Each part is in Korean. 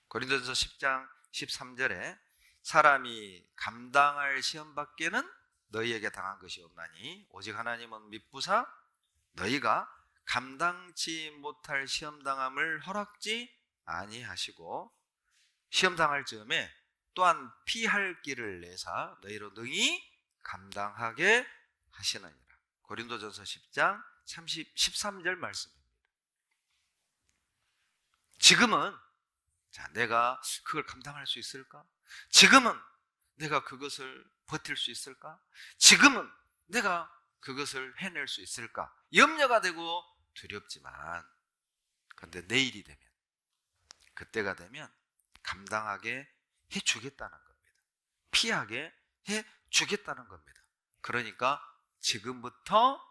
고린도전서 10장 13절에 사람이 감당할 시험 밖에는 너희에게 당한 것이 없나니 오직 하나님은 미쁘사 너희가 감당치 못할 시험 당함을 허락지 아니하시고 시험 당할 즈음에 또한 피할 길을 내사 너희로 능히 감당하게 하시느니라. 고린도전서 10장 13절 말씀입니다. 지금은 내가 그걸 감당할 수 있을까? 지금은 내가 그것을 버틸 수 있을까? 지금은 내가 그것을 해낼 수 있을까? 염려가 되고 두렵지만 그런데 내일이 되면, 그때가 되면 감당하게 해주겠다는 겁니다. 피하게 해주겠다는 겁니다. 그러니까 지금부터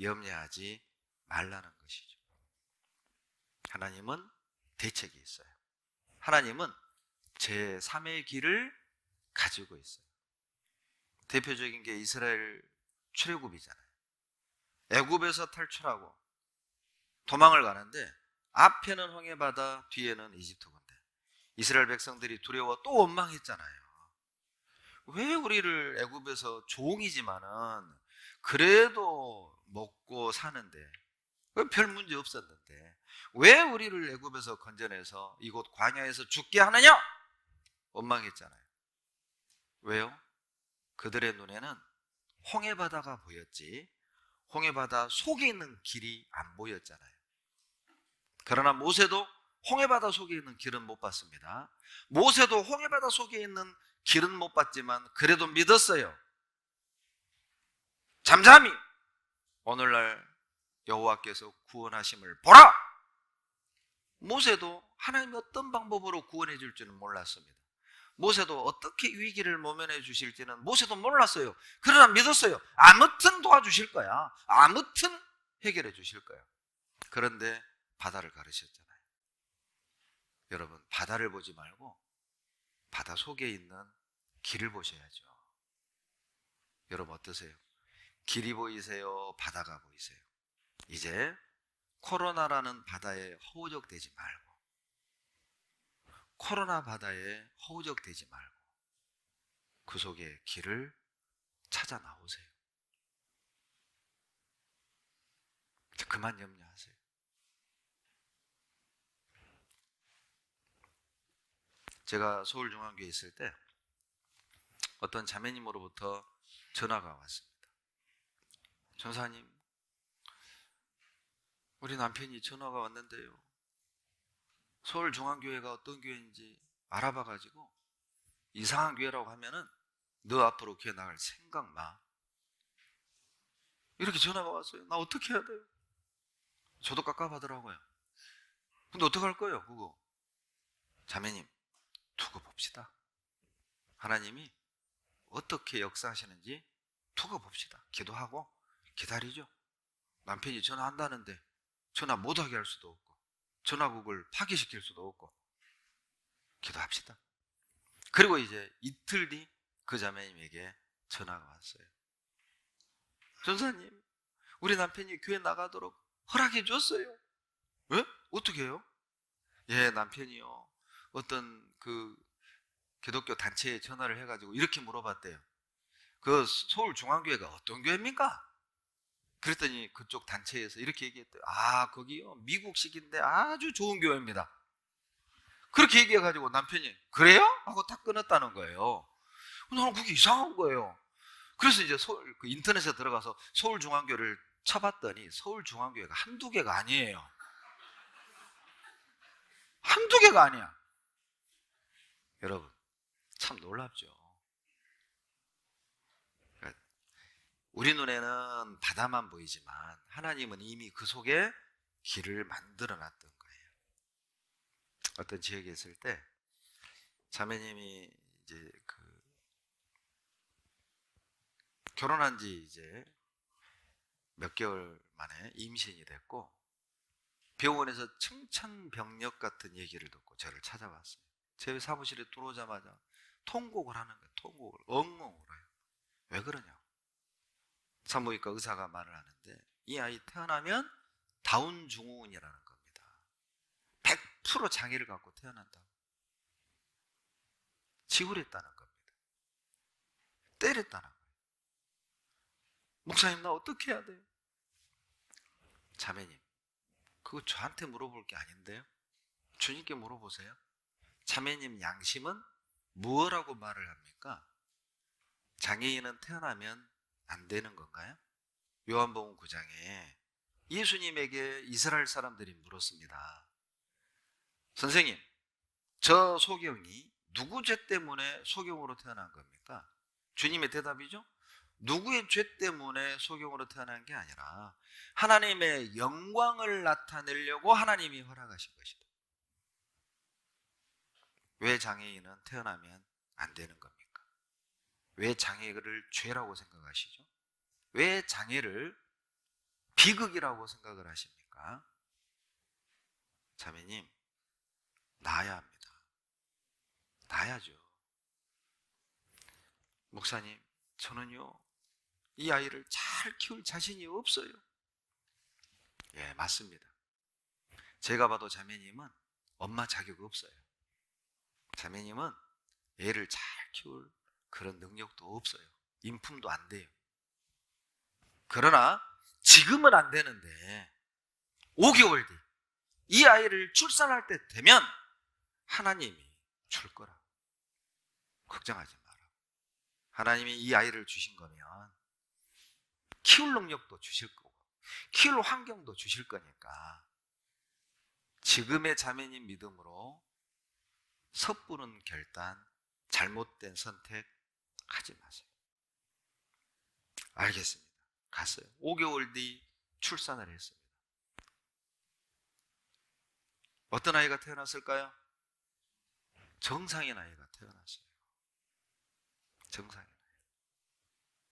염려하지 말라는 것이죠. 하나님은 대책이 있어요. 하나님은 제3의 길을 가지고 있어요. 대표적인 게 이스라엘 출애굽이잖아요. 애굽에서 탈출하고 도망을 가는데 앞에는 홍해바다, 뒤에는 이집트 군대. 이스라엘 백성들이 두려워 또 원망했잖아요. 왜 우리를 애굽에서 종이지만은 그래도 먹고 사는데, 왜 별 문제 없었는데 왜 우리를 애굽에서 건져내서 이곳 광야에서 죽게 하느냐? 원망했잖아요. 왜요? 그들의 눈에는 홍해바다가 보였지 홍해바다 속에 있는 길이 안 보였잖아요. 그러나 모세도 홍해바다 속에 있는 길은 못 봤습니다. 모세도 홍해바다 속에 있는 길은 못 봤지만 그래도 믿었어요. 잠잠히 오늘날 여호와께서 구원하심을 보라! 모세도 하나님이 어떤 방법으로 구원해 줄지는 몰랐습니다. 모세도 어떻게 위기를 모면해 주실지는 모세도 몰랐어요. 그러나 믿었어요. 아무튼 도와주실 거야. 아무튼 해결해 주실 거야. 그런데 바다를 가르쳤잖아요. 여러분, 바다를 보지 말고 바다 속에 있는 길을 보셔야죠. 여러분 어떠세요? 길이 보이세요? 바다가 보이세요? 이제 코로나라는 바다에 허우적대지 말고, 코로나 바다에 허우적대지 말고 그 속에 길을 찾아 나오세요. 그만 염려하세요. 제가 서울중앙교회에 있을 때 어떤 자매님으로부터 전화가 왔습니다. 전사님, 우리 남편이 전화가 왔는데요, 서울중앙교회가 어떤 교회인지 알아봐가지고 이상한 교회라고 하면은 너 앞으로 교회 나갈 생각 마. 이렇게 전화가 왔어요. 나 어떻게 해야 돼요? 저도 깝깝하더라고요. 근데 어떡할 거예요 그거? 자매님, 두고 봅시다. 하나님이 어떻게 역사하시는지 두고 봅시다. 기도하고 기다리죠. 남편이 전화한다는데 전화 못하게 할 수도 없고 전화국을 파기시킬 수도 없고 기도합시다. 그리고 이제 이틀 뒤 그 자매님에게 전화가 왔어요. 전사님, 우리 남편이 교회 나가도록 허락해 줬어요. 왜? 어떻게 해요? 예, 남편이요, 어떤 그 기독교 단체에 전화를 해가지고 이렇게 물어봤대요. 그 서울중앙교회가 어떤 교회입니까? 그랬더니 그쪽 단체에서 이렇게 얘기했대요. 아, 거기요, 미국식인데 아주 좋은 교회입니다. 그렇게 얘기해가지고 남편이 그래요? 하고 딱 끊었다는 거예요. 나는 그게 이상한 거예요. 그래서 이제 그 인터넷에 들어가서 서울중앙교회를 쳐봤더니 서울중앙교회가 한두 개가 아니에요. 한두 개가 아니야. 여러분, 참 놀랍죠. 우리 눈에는 바다만 보이지만 하나님은 이미 그 속에 길을 만들어 놨던 거예요. 어떤 지역에 있을 때 자매님이 이제 결혼한 지 이제 몇 개월 만에 임신이 됐고 병원에서 청천벽력 같은 얘기를 듣고 저를 찾아왔어요. 제 사무실에 들어오자마자 통곡을 하는 거예요. 통곡을 엉엉 울어요. 왜 그러냐고. 산부인과 의사가 말을 하는데 이 아이 태어나면 다운 증후군이라는 겁니다. 100% 장애를 갖고 태어난다고. 시골했다는 겁니다. 때렸다는 거예요. 목사님, 나 어떻게 해야 돼요? 자매님, 그거 저한테 물어볼 게 아닌데요. 주님께 물어보세요. 자매님 양심은 무엇라고 말을 합니까? 장애인은 태어나면 안 되는 건가요? 요한복음 9장에 예수님에게 이스라엘 사람들이 물었습니다. 선생님, 저 소경이 누구 죄 때문에 소경으로 태어난 겁니까? 주님의 대답이죠. 누구의 죄 때문에 소경으로 태어난 게 아니라 하나님의 영광을 나타내려고 하나님이 허락하신 것이다. 왜 장애인은 태어나면 안 되는 겁니까? 왜 장애를 죄라고 생각하시죠? 왜 장애를 비극이라고 생각을 하십니까? 자매님, 나아야 합니다. 나아야죠. 목사님, 저는요, 이 아이를 잘 키울 자신이 없어요. 예, 맞습니다. 제가 봐도 자매님은 엄마 자격 없어요. 자매님은 애를 잘 키울 그런 능력도 없어요. 인품도 안 돼요. 그러나 지금은 안 되는데 5개월 뒤 이 아이를 출산할 때 되면 하나님이 줄 거라. 걱정하지 마라. 하나님이 이 아이를 주신 거면 키울 능력도 주실 거고 키울 환경도 주실 거니까 지금의 자매님 믿음으로 섣부른 결단, 잘못된 선택 하지 마세요. 알겠습니다. 갔어요. 5개월 뒤 출산을 했습니다. 어떤 아이가 태어났을까요? 정상인 아이가 태어났어요. 정상인.